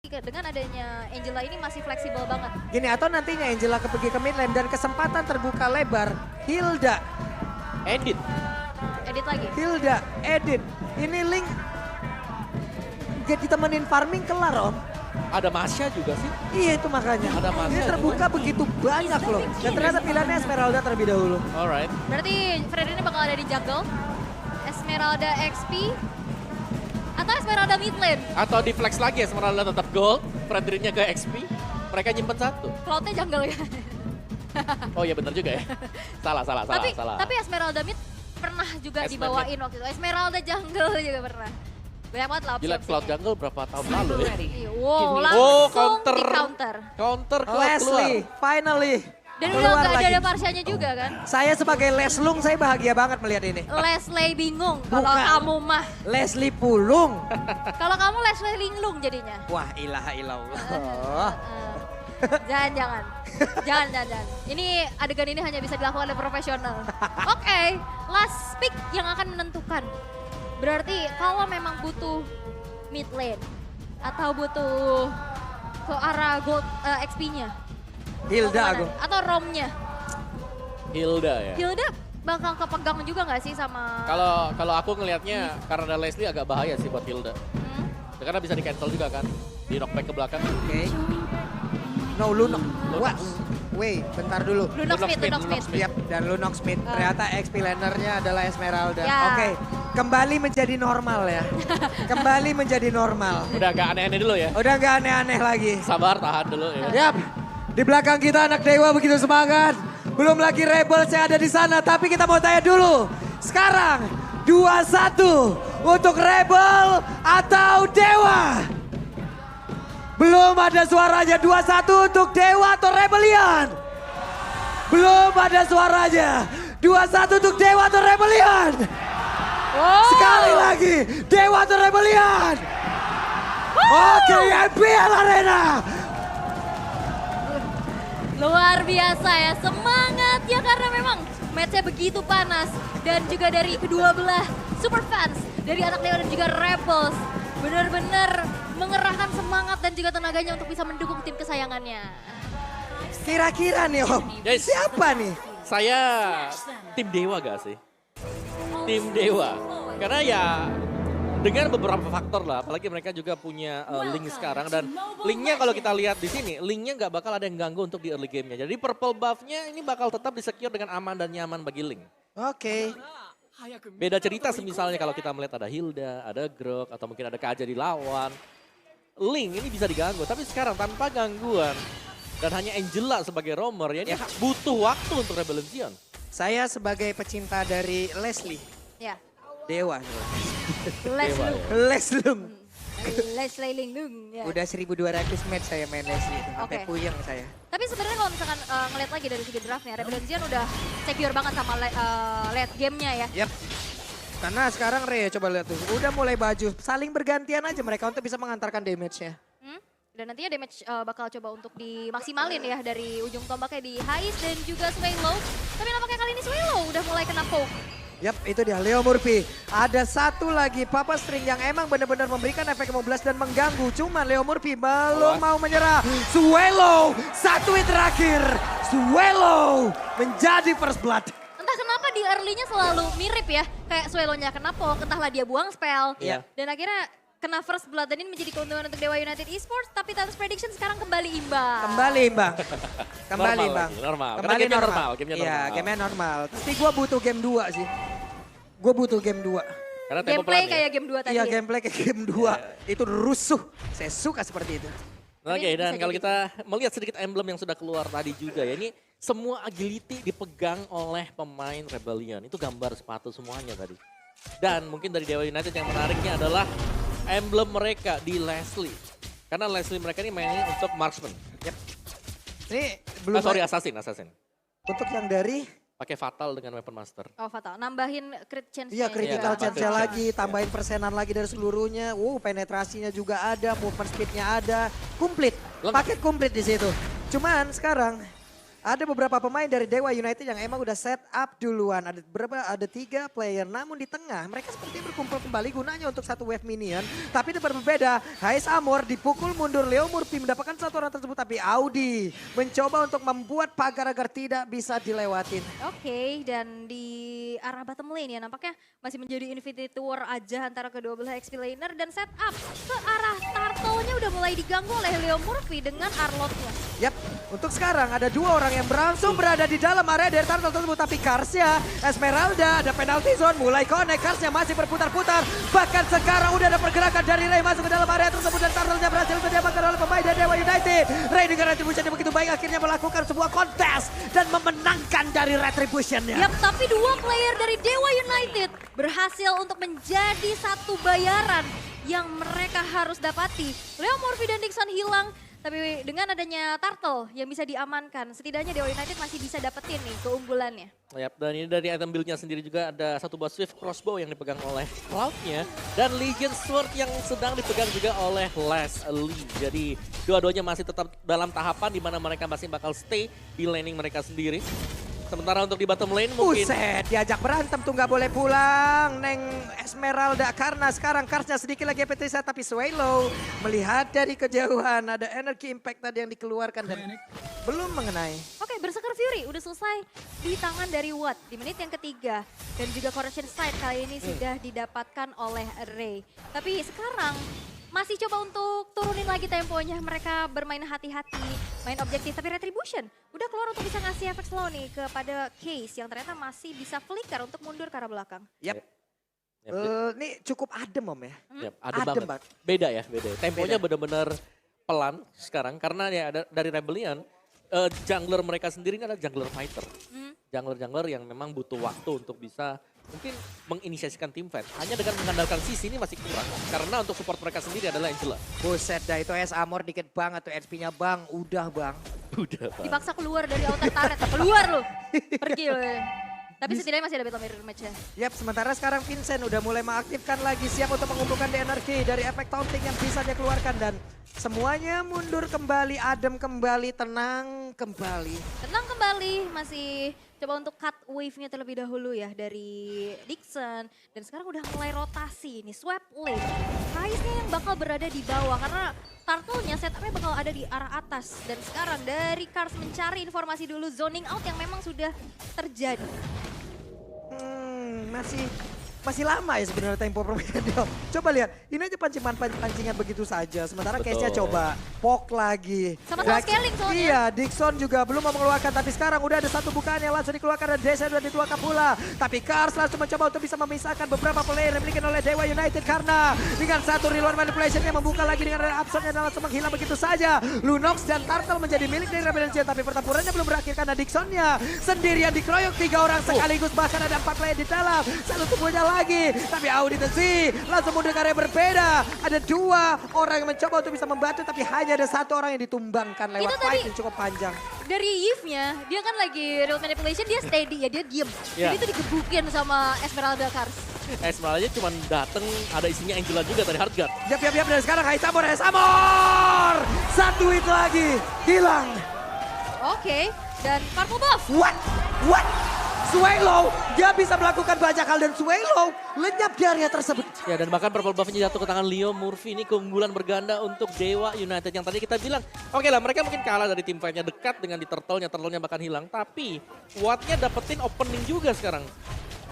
dengan adanya Angela ini masih fleksibel banget. Gini, atau nantinya Angela pergi ke mid lane dan kesempatan terbuka lebar. Hilda, Edit. Edit lagi. Hilda, edit. Ini Link jadi temenin farming kelar om. Ada Masya juga sih. Iya itu makanya. Ada Masya Ini terbuka begitu banyak loh. Dan ternyata pilihannya Esmeralda terlebih dahulu. Alright. Berarti Freddy ini bakal ada di jungle. Esmeralda XP. Atau Esmeralda mid lane. Atau di flex lagi Esmeralda tetap gold. Fredericknya ke XP. Mereka nyimpen satu. Cloudnya jungle ya. Oh iya bener juga ya. Salah. Tapi Esmeralda mid pernah juga dibawain waktu itu. Esmeralda jungle juga pernah. Banyak banget lah Gila opsi. Cloud Jungle berapa tahun lalu ya? Iya, wow, langsung Oh, counter. di counter. Counter Cloud keluar. Leslie, finally. Dan udah keluar nggak lagi. ada Marsyanya juga kan. Saya sebagai Leslung, saya bahagia banget melihat ini. Leslie bingung kalau Bukan. kamu mah. Leslie Pulung. Kalau kamu Leslie linglung jadinya. Wah ilaha illallah. Jangan. Ini adegan ini hanya bisa dilakukan oleh profesional. Oke, last pick yang akan menentukan. Berarti kalau memang butuh mid lane atau butuh ke arah gold XP-nya. Hilda aku. Atau romnya. Hilda ya. Hilda bakal kepegang juga nggak sih sama... Kalau aku ngelihatnya karena ada Leslie agak bahaya sih buat Hilda. Hmm? Karena bisa di cancel juga kan. Di knockback ke belakang. Oke. No, Lunox. Wah, wait, bentar dulu. Lunox mid. Yap, dan Lunox Smith. Ternyata XP lanernya adalah Esmeralda. Ya. Oke, kembali menjadi normal ya. Kembali menjadi normal. Udah agak aneh-aneh dulu ya. Udah gak aneh-aneh lagi. Sabar, tahan dulu ya. Yap, di belakang kita anak Dewa begitu semangat. Belum lagi Rebels yang ada di sana, tapi kita mau tanya dulu. Sekarang 2-1 untuk Rebel atau Dewa? Belum ada suaranya, 2-1 untuk Dewa atau Rebellion? Belum ada suaranya, 2-1 untuk Dewa atau Rebellion? Wow. Sekali lagi, Dewa atau Rebellion? Oke, IPL Arena. Luar biasa ya, semangat ya karena memang matchnya begitu panas. Dan juga dari kedua belah super fans, dari anak Dewa dan juga Rebels. Benar-benar mengerahkan semangat dan juga tenaganya untuk bisa mendukung tim kesayangannya. Kira-kira nih Om, Guys. siapa nih? Saya tim Dewa gak sih? Tim Dewa. Karena ya dengan beberapa faktor lah, apalagi mereka juga punya link sekarang dan linknya kalau kita lihat di sini, linknya nggak bakal ada yang ganggu untuk di early gamenya. Jadi purple buffnya ini bakal tetap disecure dengan aman dan nyaman bagi link. Oke. Beda cerita misalnya kalau kita melihat ada Hilda, ada Grok, atau mungkin ada Kaja di lawan. Link ini bisa diganggu, tapi sekarang tanpa gangguan dan hanya Angela sebagai roamer ya ini butuh waktu untuk Rebellion. Saya sebagai pecinta dari Leslie, Ya, Dewa. Leslie. Leslung. Leslie Linglung. Ya. Udah 1200 match saya main Leslie, sampai Oke. puyeng saya. Tapi sebenarnya kalau misalkan ngeliat lagi dari segi draftnya, Rebellion udah secure banget sama late gamenya ya. Yap. Karena sekarang Rey, coba lihat tuh, udah mulai baju, saling bergantian aja mereka untuk bisa mengantarkan damage-nya. Dan nantinya damage bakal coba untuk dimaksimalin ya dari ujung tombaknya di Hais dan juga Swallow. Tapi nampaknya kali ini Swallow udah mulai kena poke. Yap, itu dia Leo Murphy. Ada satu lagi Papa String yang emang benar-benar memberikan efek 15 dan mengganggu. Cuman Leo Murphy belum mau menyerah. Swallow, satu hit terakhir. Swallow menjadi first blood. Entah kenapa di early-nya selalu mirip ya. Kayak Swallow-nya kena poke, entahlah dia buang spell. Iya. Dan akhirnya kena first blood dan ini menjadi keuntungan untuk Dewa United Esports. Tapi Tales Prediction sekarang kembali imbang. Kembali imbang. Kembali Normal imbang. lagi, normal. Karena Kembali gamenya normal. normal, gamenya Iya, normal. gamenya normal. Tapi gue butuh game 2 sih. Gue butuh game 2. Karena tempo Gameplay pelan ya. kayak game 2 tadi. Iya, ya. gameplay kayak game 2. Itu rusuh. Saya suka seperti itu. Oke, Tapi dan bisa kalau jadi kita melihat sedikit emblem yang sudah keluar tadi juga ya. Ini semua agility dipegang oleh pemain Rebellion. Itu gambar sepatu semuanya tadi. Dan mungkin dari Dewa United yang menariknya adalah emblem mereka di Leslie. Karena Leslie mereka ini mainnya untuk marksman. Yap. Ini belum Assassin. untuk yang dari Pakai fatal dengan weapon master. Oh fatal, nambahin crit chance. iya critical Iya, chance critical lagi, tambahin persenan lagi dari seluruhnya. Penetrasinya juga ada, movement speednya ada, komplit. Lengkap. Paket komplit di situ. Cuman sekarang Ada beberapa pemain dari Dewa United yang emang udah set up duluan. Ada 3 player, namun di tengah mereka sepertinya berkumpul kembali gunanya untuk satu wave minion. Tapi itu berbeda, HS Amor dipukul mundur, Leo Murphy mendapatkan satu orang tersebut. Tapi Audi mencoba untuk membuat pagar agar tidak bisa dilewatin. Oke, dan di arah bottom lane ya nampaknya masih menjadi Infinity War aja antara kedua belah XP laner dan setup ke arah turtle-nya udah mulai diganggu oleh Leo Murphy dengan Arlott-nya. Yap, untuk sekarang ada 2 orang yang langsung berada di dalam area dari turtle tersebut. Tapi Karsnya, Esmeralda, ada penalty zone mulai connect. Karsnya masih berputar-putar. Bahkan sekarang udah ada pergerakan dari Ray masuk ke dalam area tersebut. Dan turtle-nya berhasil diamankan oleh pemain dari Dewa United. Ray dengan retribution yang begitu baik akhirnya melakukan sebuah kontes. Dan memenangkan dari retribution-nya. Yap, tapi 2 player dari Dewa United berhasil untuk menjadi satu bayaran yang mereka harus dapati. Leo Murphy dan Dixon hilang. Tapi dengan adanya Turtle yang bisa diamankan, setidaknya Dewa United masih bisa dapetin nih keunggulannya. Yap, dan ini dari item build-nya sendiri juga ada satu buah Swift Crossbow yang dipegang oleh Cloud-nya. Dan Legion Sword yang sedang dipegang juga oleh Leslie. Jadi dua-duanya masih tetap dalam tahapan di mana mereka masih bakal stay di laning mereka sendiri. Sementara untuk di bottom lane mungkin... Buset, diajak berantem tuh nggak boleh pulang. Neng Esmeralda karena sekarang Karsnya sedikit lagi PT1 tapi Swallow melihat dari kejauhan. Ada energy impact tadi yang dikeluarkan dan belum mengenai. Oke, Berserker Fury udah selesai di tangan dari Watt di menit yang ketiga. Dan juga Corruption Sight kali ini sudah didapatkan oleh Ray. Tapi sekarang masih coba untuk turunin lagi temponya. Mereka bermain hati-hati, main objektif. Tapi Retribution udah keluar untuk bisa ngasih efek slow nih kepada Case yang ternyata masih bisa flicker untuk mundur ke arah belakang. Yap. Ini cukup adem om ya. Yap, adem banget. Beda ya, beda. Temponya benar-benar pelan sekarang karena ya ada dari Rebellion. Jungler mereka sendiri ini adalah jungler fighter. Jungler-jungler yang memang butuh waktu untuk bisa mungkin menginisiasikan tim fight. Hanya dengan mengandalkan sisi ini masih kurang. Karena untuk support mereka sendiri adalah Angela. Buset dah itu S Amor dikit banget tuh HP-nya bang. Udah bang. Udah Pak. Dipaksa keluar dari outer turret. Keluar lu. Pergi lu. Tapi setidaknya masih ada battle mirror match ya. Yap, sementara sekarang Vincent udah mulai mengaktifkan lagi, siap untuk mengumpulkan energi dari efek taunting yang bisa dia keluarkan. Dan semuanya mundur kembali, adem kembali, tenang kembali. Tenang kembali, masih coba untuk cut wave-nya terlebih dahulu ya dari Dixon. Dan sekarang udah mulai rotasi nih, swap lane. Kais-nya yang bakal berada di bawah karena Turtle-nya setupnya bakal ada di arah atas. Dan sekarang dari Kars mencari informasi dulu zoning out yang memang sudah terjadi. Masih lama ya sebenarnya tempo permainan dia. Coba lihat, ini aja pancingan begitu saja. Sementara case-nya coba poke lagi. Sama-sama scaling soalnya. Iya, Dixon juga belum mau mengeluarkan. Tapi sekarang udah ada satu bukaan yang langsung dikeluarkan dan Desa sudah dituakan pula. Tapi Kars langsung mencoba untuk bisa memisahkan beberapa player yang dimiliki oleh Dewa United. Karena dengan satu reload manipulation yang membuka lagi dengan absorb yang langsung menghilang begitu saja. Lunox dan Turtle menjadi milik dari Rebellion. Tapi pertempurannya belum berakhir karena Dixonnya sendirian dikeroyok 3 orang sekaligus. Bahkan ada 4 player di dalam. Satu tubuhnya lagi, tapi Audi Tensi langsung mundur ke area berbeda. Ada 2 orang yang mencoba untuk bisa membantu, tapi hanya ada 1 orang yang ditumbangkan lewat fight yang cukup panjang. Dari Yves-nya, dia kan lagi real manipulation, dia steady ya, dia diem. Jadi itu digebukin sama Esmeralda Kars. Esmeralda cuma dateng, ada isinya Angela juga tadi hard guard. Yap, dan sekarang HS Amor. 1 hit lagi, hilang. Oke, dan purple buff. What? Swallow, dia bisa melakukan banyak hal dan Swallow lenyap di area tersebut. Ya dan bahkan purple buff-nya jatuh ke tangan Leo Murphy. Ini keunggulan berganda untuk Dewa United yang tadi kita bilang. Oke lah mereka mungkin kalah dari tim fight-nya dekat dengan di turtle-nya bahkan hilang. Tapi Watt-nya dapetin opening juga sekarang.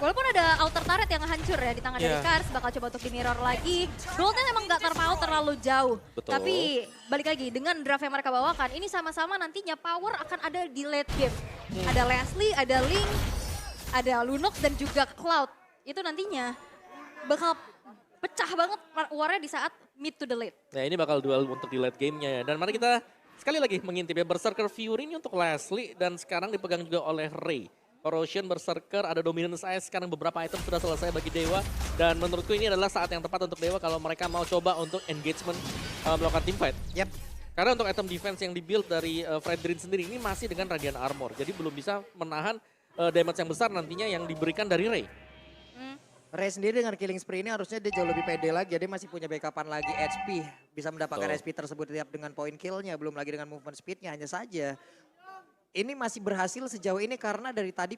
Walaupun ada outer turret yang hancur ya di tangan dari Kars, bakal coba untuk di mirror lagi. Goldnya emang gak terpaut terlalu jauh. Betul. Tapi balik lagi dengan draft yang mereka bawakan, ini sama-sama nantinya power akan ada di late game. Ada Leslie, ada Link, ada Lunox dan juga Cloud. Itu nantinya bakal pecah banget warnya di saat mid to the late. Nah ini bakal duel untuk di late gamenya ya. Dan mari kita sekali lagi mengintip ya. Berserker Fury ini untuk Leslie dan sekarang dipegang juga oleh Ray. Corrosion, Berserker, ada Dominance Ice, sekarang beberapa item sudah selesai bagi Dewa. Dan menurutku ini adalah saat yang tepat untuk Dewa kalau mereka mau coba untuk engagement melakukan team fight. Yap. Karena untuk item defense yang dibuild dari Fredrin sendiri ini masih dengan Radiant Armor. Jadi belum bisa menahan damage yang besar nantinya yang diberikan dari Ray. Ray sendiri dengan killing spree ini harusnya dia jauh lebih pede lagi. Dia masih punya backupan lagi HP. Bisa mendapatkan HP tersebut tiap dengan point killnya. Belum lagi dengan movement speednya hanya saja. ini masih berhasil sejauh ini karena dari tadi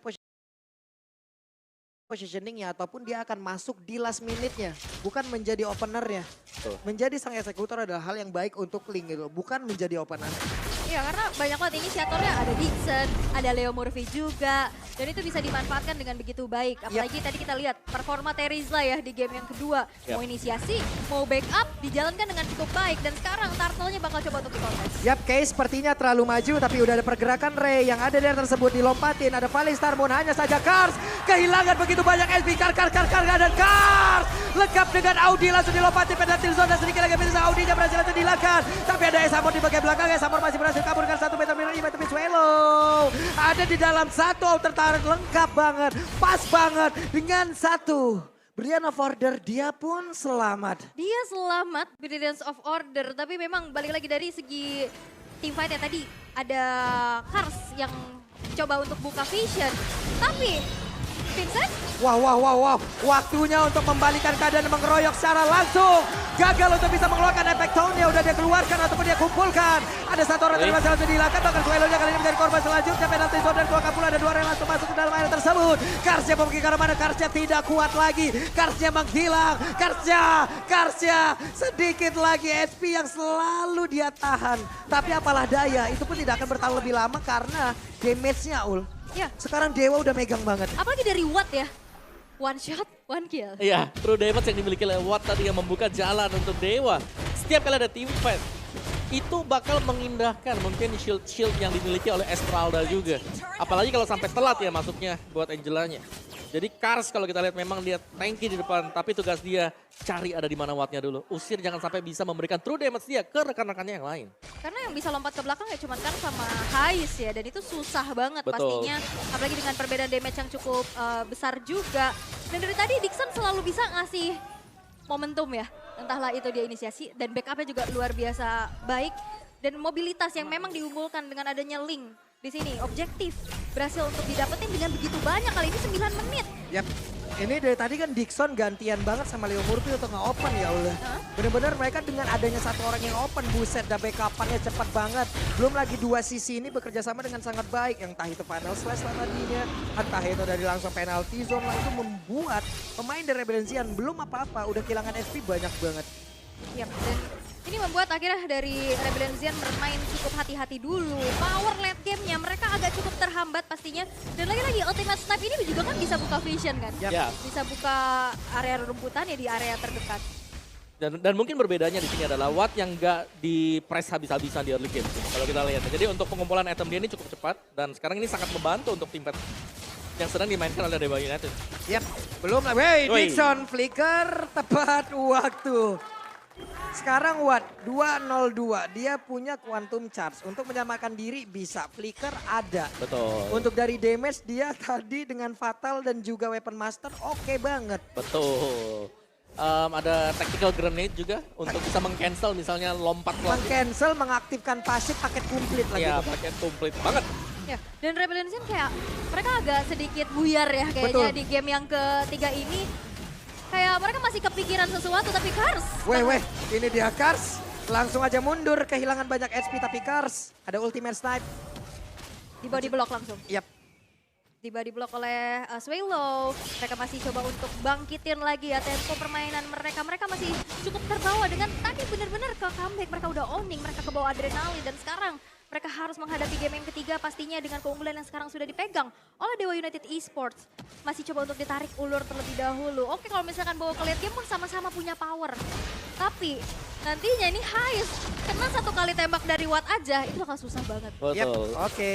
positioningnya ataupun dia akan masuk di last minute-nya. Bukan menjadi openernya. Betul. Menjadi sang eksekutor adalah hal yang baik untuk Ling gitu. Bukan menjadi opener. Iya karena banyak banget inisiatornya, ada Dixon, ada Leo Murphy juga. Dan itu bisa dimanfaatkan dengan begitu baik. Apalagi tadi kita lihat performa Terizla ya di game yang kedua. Mau inisiasi, mau backup, dijalankan dengan cukup baik. Dan sekarang Turtle-nya bakal coba untuk dikontes. Yap, Case sepertinya terlalu maju tapi udah ada pergerakan Ray yang ada dari tersebut dilompatin. Ada Falling Star Moon, hanya saja Kars kehilangan begitu banyak SP. Kars dan Kars lengkap dengan Audi langsung dilompatin penalti zone dan sedikit lagi bisa Audinya berhasil langsung dihilangkan. Tapi ada Esamor di bagian belakang, Esamor masih berhasil kaburkan 1 meter mirror, tapi Swelo ada di dalam satu outer turret lengkap banget, pas banget dengan satu. Brian of Order dia pun selamat. Dia selamat, Brilliance of Order. Tapi memang balik lagi dari segi team fight ya tadi. Ada Kars yang coba untuk buka vision. Tapi Vincent? Wow. Waktunya untuk membalikan keadaan dan mengeroyok secara langsung. Gagal untuk bisa mengeluarkan efek tone-nya. Udah dia keluarkan ataupun dia kumpulkan. Ada satu orang yang masih langsung dihilangkan. Bahkan Suelo-nya kali ini menjadi korban selanjutnya. Penalti zone dan keluarkan pula ada 2 orang yang langsung masuk ke dalam area tersebut. Karsnya pergi ke mana? Karsnya tidak kuat lagi. Karsnya menghilang. Karsnya sedikit lagi SP yang selalu dia tahan. Tapi apalah daya, itu pun tidak akan bertahan lebih lama karena damage-nya Ul. Ya. Sekarang Dewa udah megang banget. Apalagi dari Watt ya. One shot, one kill. Iya, true damage yang dimiliki oleh Watt tadi yang membuka jalan untuk Dewa. Setiap kali ada team fight, itu bakal mengindahkan mungkin shield-shield yang dimiliki oleh Esmeralda juga. Apalagi kalau sampai telat ya masuknya buat Angelanya. Jadi Kars kalau kita lihat memang dia tanky di depan, tapi tugas dia cari ada di mana Wattnya dulu. Usir jangan sampai bisa memberikan true damage dia ke rekan-rekannya yang lain. Karena yang bisa lompat ke belakang ya cuma Kars sama Hais ya. Dan itu susah banget pastinya. Apalagi dengan perbedaan damage yang cukup besar juga. Dan dari tadi Dixon selalu bisa ngasih momentum ya. Entahlah itu dia inisiasi dan backupnya juga luar biasa baik. Dan mobilitas yang memang diunggulkan dengan adanya Ling. Di sini objektif berhasil untuk didapetin dengan begitu banyak, kali ini 9 menit. Yap, ini dari tadi kan Dixon gantian banget sama Leo Murphy untuk nge-open ya Allah. Bener-bener mereka dengan adanya satu orang yang open, buset dan backup-nya cepat banget. Belum lagi 2 sisi ini bekerja sama dengan sangat baik. Yang entah itu final slash lah tadinya, entah itu dari langsung penalty zone lah, itu membuat pemain dari Rebellion belum apa-apa, udah kehilangan SP banyak banget. Yap, dan ini membuat akhirnya dari Rebellion bermain cukup hati-hati dulu. Power late game-nya mereka agak cukup terhambat pastinya. Dan lagi-lagi Ultimate Snipe ini juga kan bisa buka vision kan. Yep. Bisa buka area rumputan ya di area terdekat. Dan mungkin berbedanya di sini adalah Watt yang nggak di press habis-habisan di early game. Kalau kita lihat. Jadi untuk pengumpulan item dia ini cukup cepat. Dan sekarang ini sangat membantu untuk tim fight yang sedang dimainkan oleh Dewa United. Yap, belum lah. Wey, Dixon flicker tepat waktu. Sekarang Watt 202, dia punya quantum charge. Untuk menyamakan diri bisa, flicker ada. Betul. Untuk dari damage dia tadi dengan fatal dan juga weapon master oke banget. Betul. Ada tactical grenade juga untuk bisa meng-cancel misalnya lompat. Meng-cancel, mengaktifkan pasif paket komplit lagi. Iya, paket komplit banget. Ya, dan Rebellion kayak mereka agak sedikit buyar ya kayaknya di game yang ketiga ini. Kayak mereka masih kepikiran sesuatu tapi Kars. Weh, ini dia Kars. Langsung aja mundur, kehilangan banyak SP tapi Kars. Ada ultimate snipe. Di body block langsung. Yap. Di body block oleh Swelo. Mereka masih coba untuk bangkitin lagi ya tempo permainan mereka. Mereka masih cukup terbawa dengan tadi benar-benar ke comeback. Mereka udah owning, mereka kebawa adrenalin. Dan sekarang mereka harus menghadapi game yang ketiga pastinya dengan keunggulan yang sekarang sudah dipegang oleh Dewa United Esports. Masih coba untuk ditarik ulur terlebih dahulu. Oke, kalau misalkan bawa ke late game pun sama-sama punya power. Tapi nantinya ini Hais kena 1 kali tembak dari Watt aja, itu bakal susah banget. Betul. Yep. Oke,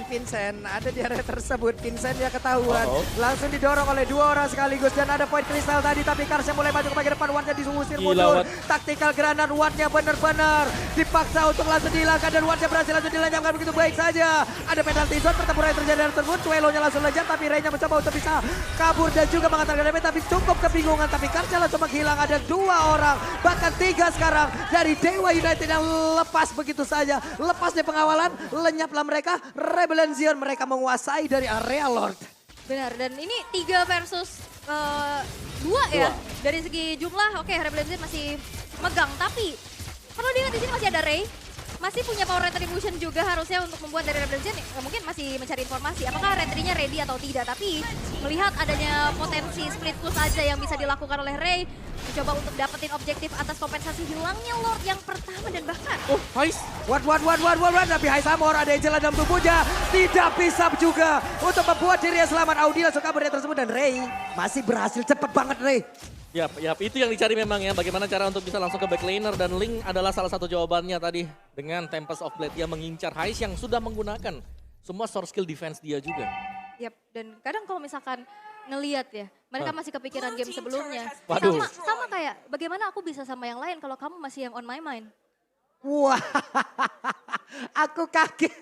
Vincent ada di area tersebut. Vincent ya ketahuan. Langsung didorong oleh 2 orang sekaligus dan ada point kristal tadi tapi Kars yang mulai maju ke bagian depan. Wattnya diusir mundur. Taktikal granat Wattnya benar-benar dipaksa untuk langsung dihilangkan dan Wattnya berhasil langsung dilenyapkan begitu baik saja. Ada penalti zone, pertempuran yang terjadi dari tersebut. Suelo-nya langsung lejat tapi Ray-nya mencoba untuk bisa kabur dan juga mengantarkan damage tapi cukup kebingungan. Tapi Karsnya langsung menghilang. Ada 2 orang, bahkan 3 sekarang dari Dewa United yang lepas begitu saja. Lepas dari pengawalan, lenyaplah mereka. Rebellion mereka menguasai dari area Lord. Benar, dan ini 3 versus 2 ya. Dari segi jumlah, oke Rebellion masih megang. Tapi perlu diingat di sini masih ada Ray. masih punya power retribution juga harusnya untuk membuat dari Rebellion. Mungkin masih mencari informasi apakah retry-nya ready atau tidak. Tapi melihat adanya potensi split push aja yang bisa dilakukan oleh Ray, mencoba untuk dapetin objektif atas kompensasi hilangnya Lord yang pertama dan bahkan Hais. What, tapi Hais Amor ada Angela dalam tubuhnya. Tidak bisa juga untuk membuat dirinya selamat. Audi langsung kabur dari tersebut dan Ray masih berhasil cepet banget Ray. Yap, itu yang dicari memang ya. Bagaimana cara untuk bisa langsung ke backlaner dan Ling adalah salah satu jawabannya tadi. Dengan Tempest of Blade dia mengincar Hais yang sudah menggunakan semua source skill defense dia juga. yap, dan kadang kalau misalkan ngeliat ya, mereka masih kepikiran game sebelumnya. Waduh. Sama kayak bagaimana aku bisa sama yang lain kalau kamu masih yang on my mind. Wah, aku kaget,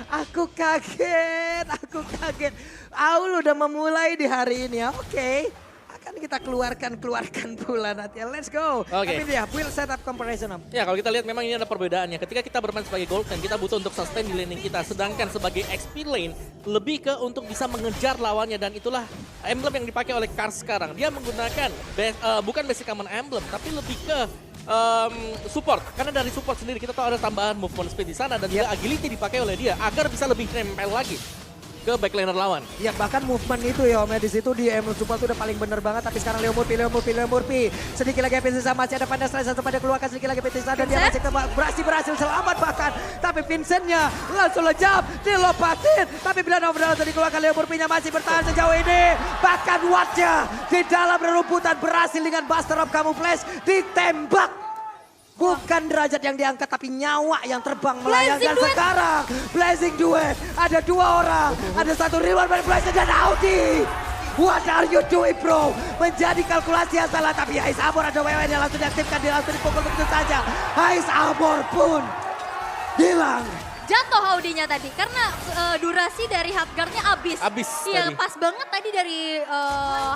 aku kaget. Aul udah memulai di hari ini ya, oke. Akan kita keluarkan pula nanti. Let's go. Oke. Tapi dia build setup comparison. Ya kalau kita lihat memang ini ada perbedaannya. Ketika kita bermain sebagai gold lane, kita butuh untuk sustain di laning kita. Sedangkan sebagai XP lane, lebih ke untuk bisa mengejar lawannya. Dan itulah emblem yang dipakai oleh Kars sekarang. Dia menggunakan bukan basic common emblem, tapi lebih ke support. Karena dari support sendiri kita tahu ada tambahan movement speed di sana. Dan juga agility dipakai oleh dia agar bisa lebih nempel lagi ke backlaner lawan. Ya bahkan movement itu ya Om ya, di situ di Emerald Support itu udah paling bener banget. Tapi sekarang Leo Murphy. Sedikit lagi Vincent masih ada Panda Strike satu pada keluarkan sedikit lagi Vincent dan dia masih berhasil selamat bahkan. Tapi Vincentnya langsung lejap, dilopatin. Tapi bila overall dikeluarkan Leo Murphy-nya masih bertahan sejauh ini. Bahkan Wattnya di dalam rerumputan berhasil dengan Buster of Camouflage ditembak. Bukan derajat yang diangkat tapi nyawa yang terbang melayang. Dan sekarang Blazing Duet. Ada dua orang. Ada satu reward dari Blazing dan Audi. What are you doing bro? Menjadi kalkulasi yang salah. Tapi Hais Amor ada WWN yang langsung diaktifkan. Dia langsung dipukul begitu saja. Hais Amor pun hilang. Jatuh Audinya tadi karena durasi dari Hardguard-nya habis. Iya, tadi. pas banget tadi dari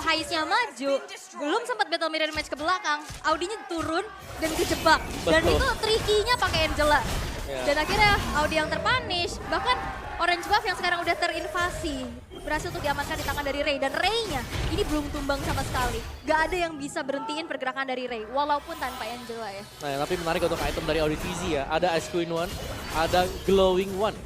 Haisnya maju. Belum sempat battle mirror match ke belakang. Audinya turun dan kejebak. Dan Betul. itu tricky-nya pakai Angela. Ya. Dan akhirnya Audi yang terpunish. Bahkan Orange Buff yang sekarang udah terinvasi. Berhasil untuk diamankan di tangan dari Ray. Dan Ray-nya ini belum tumbang sama sekali. Gak ada yang bisa berhentiin pergerakan dari Ray. Walaupun tanpa Angela ya. Nah, tapi menarik untuk item dari Audi TZ ya. Ada Ice Queen One, ada Glowing One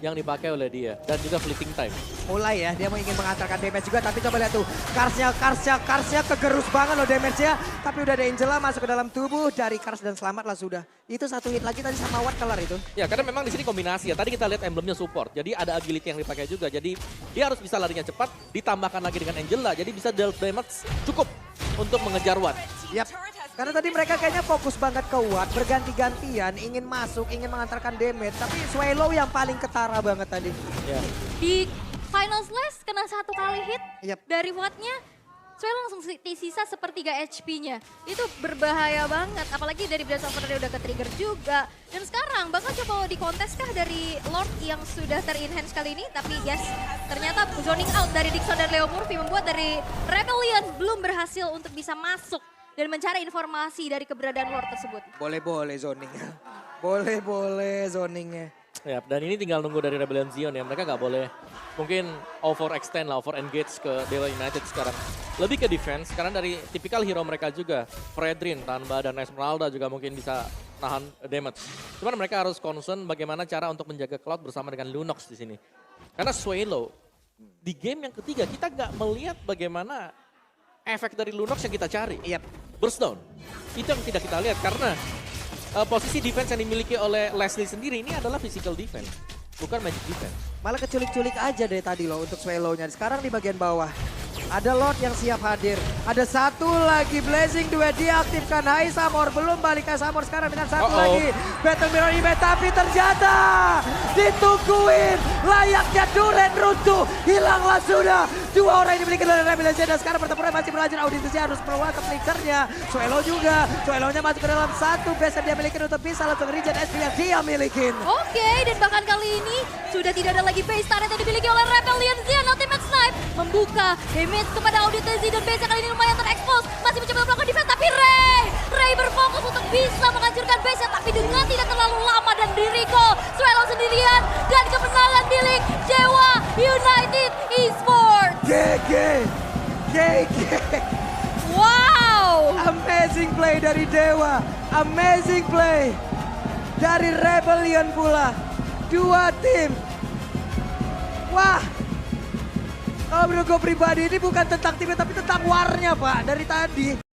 yang dipakai oleh dia. Dan juga Fleeting Time. Mulai ya, dia mau ingin mengantarkan damage juga. Tapi coba lihat tuh, Karsnya kegerus banget loh damage-nya. Tapi udah ada Angela masuk ke dalam tubuh dari Kars dan selamat lah sudah. Itu satu hit lagi tadi sama Watt kelar itu. Ya, karena memang di sini kombinasi ya. Tadi kita lihat emblemnya support. Jadi ada agility yang dipakai juga. Jadi dia harus bisa larinya cepat, ditambahkan lagi dengan Angela. Jadi bisa deal damage cukup untuk mengejar Watt. Yap. Karena tadi mereka kayaknya fokus banget ke Watt, berganti-gantian, ingin masuk, ingin mengantarkan damage. Tapi Swallow yang paling ketara banget tadi. Ya. Di Final Slash kena satu kali hit Yap. dari Watt-nya. Swallow langsung sisa sepertiga HP-nya. Itu berbahaya banget. Apalagi dari Blast of Fire udah ke-trigger juga. Dan sekarang bakal coba dikonteskah dari Lord yang sudah ter-enhance kali ini. Tapi yes, ternyata zoning out dari Dixon dan Leo Murphy membuat dari Rebellion belum berhasil untuk bisa masuk dan mencari informasi dari keberadaan Lord tersebut. Boleh-boleh zoningnya. Boleh-boleh zoningnya. Ya, dan ini tinggal nunggu dari Rebellion Zion ya. Mereka nggak boleh mungkin overextend lah, overengage ke Dewa United sekarang. Lebih ke defense, karena dari tipikal hero mereka juga. Fredrin, Tanba, dan Esmeralda juga mungkin bisa tahan damage. Cuman mereka harus concern bagaimana cara untuk menjaga Cloud bersama dengan Lunox di sini. Karena Swallow, di game yang ketiga kita nggak melihat bagaimana efek dari Lunox yang kita cari. Yap. Burst down. Itu yang tidak kita lihat karena posisi defense yang dimiliki oleh Leslie sendiri ini adalah physical defense, bukan magic defense. Malah keculik-culik aja dari tadi loh untuk Swallow-nya. Sekarang di bagian bawah. Ada Lord yang siap hadir. Ada satu lagi Blazing Duet diaktifkan. Hais Amor belum balik ke Amor sekarang dengan satu lagi. Battle Mirror Event tapi ternyata ditungguin. Layaknya Duren runtuh. Hilanglah sudah. Dua orang ini dimiliki oleh Rebellion dan sekarang pertempuran masih berlanjut. Auditnya harus keluar ke flickernya. Swallow juga. Swallow-nya masuk ke dalam satu base yang dia miliki untuk bisa langsung regen SP yang dia miliki. Oke, dan bahkan kali ini sudah tidak ada lagi base turret yang dimiliki oleh Rebellion. Zion Ultimate Snipe membuka damage kepada Audi TZ dan base kali ini lumayan terekspos. Masih mencoba melakukan defense tapi Ray berfokus untuk bisa menghancurkan base tapi dengan tidak terlalu lama dan di recall. Swallow sendirian dan kemenangan milik Dewa United Esports. GG. Wow. Amazing play dari Dewa. Amazing play. dari Rebellion pula. Dua tim. Wah. Kalau menurut gue pribadi ini bukan tentang timnya tapi tentang warnya Pak dari tadi.